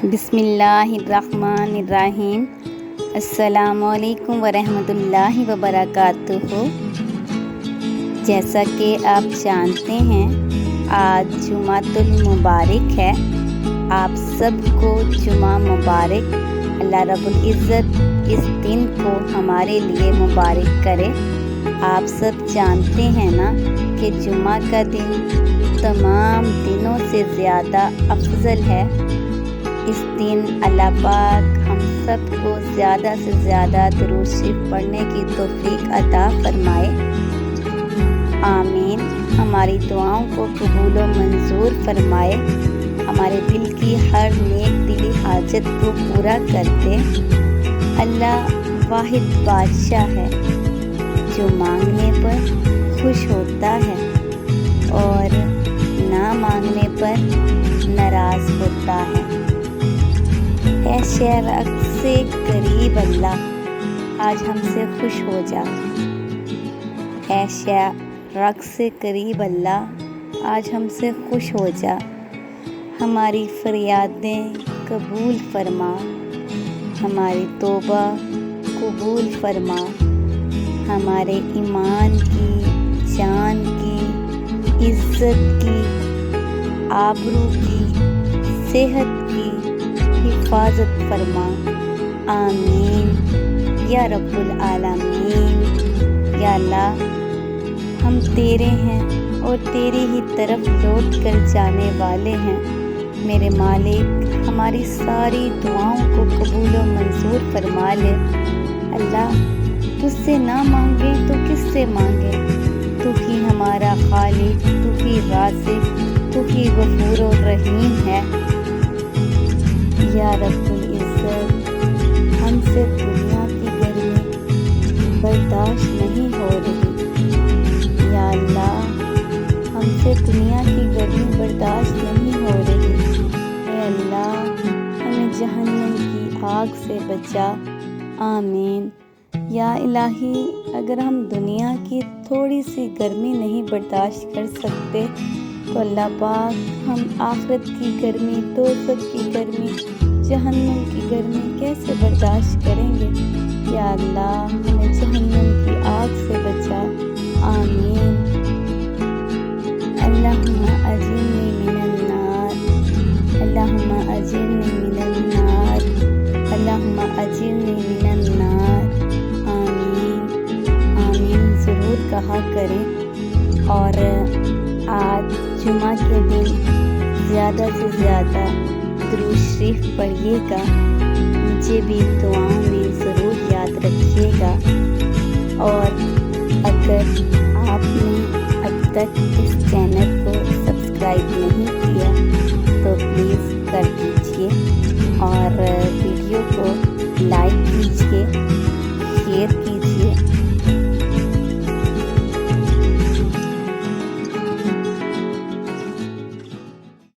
بسم اللہ الرحمن الرحیم۔ السلام علیکم ورحمۃ اللہ وبرکاتہ۔ جیسا کہ آپ جانتے ہیں آج جمعۃ المبارک ہے۔ آپ سب کو جمعہ مبارک۔ اللہ رب العزت اس دن کو ہمارے لیے مبارک کرے۔ آپ سب جانتے ہیں نا کہ جمعہ کا دن تمام دنوں سے زیادہ افضل ہے۔ اس دن اللہ پاک ہم سب کو زیادہ سے زیادہ درود شریف پڑھنے کی توفیق عطا فرمائے۔ آمین۔ ہماری دعاؤں کو قبول و منظور فرمائے۔ ہمارے دل کی ہر نیک دلی حاجت کو پورا کرتے۔ اللہ واحد بادشاہ ہے جو مانگنے پر خوش ہوتا ہے اور نہ مانگنے پر ناراض ہوتا ہے۔ اے شرق سے قریب اللہ آج ہم سے خوش ہو جا۔ اے شرق سے قریب اللہ آج ہم سے خوش ہو جا۔ ہماری فریادیں قبول فرما، ہماری توبہ قبول فرما، ہمارے ایمان کی، جان کی، عزت کی، آبرو کی، صحت کی حفاظت فرما۔ آمین یا رب العالمین۔ یا اللہ ہم تیرے ہیں اور تیری ہی طرف لوٹ کر جانے والے ہیں۔ میرے مالک ہماری ساری دعاؤں کو قبول و منظور فرما لے۔ اللہ تجھ سے نہ مانگے تو کس سے مانگے؟ تو ہی ہمارا خالق، تو ہی رازق، تو ہی غفور و رحیم ہے۔ یا رب العزت ہم سے دنیا کی گرمی برداشت نہیں ہو رہی۔ یا اللہ ہم سے دنیا کی گرمی برداشت نہیں ہو رہی۔ اے اللہ ہمیں جہنم کی آگ سے بچا۔ آمین۔ یا الہی اگر ہم دنیا کی تھوڑی سی گرمی نہیں برداشت کر سکتے تو اللہ پاک ہم آخرت کی گرمی، دوزخ کی گرمی، جہنم کی گرمی کیسے برداشت کریں گے؟ یا اللہ ہمیں جہنم کی آگ سے بچا۔ آمین۔ اللہم اجرنی من النار، اللہم اجرنی من النار، اللہم اجرنی من النار۔ آمین آمین ضرور کہا کریں۔ اور آج جمعہ کے دن زیادہ سے زیادہ درود شریف پڑھیے گا۔ مجھے بھی دعاؤں میں ضرور یاد رکھیے گا۔ اور اگر آپ نے اب تک اس چینل کو سبسکرائب نہیں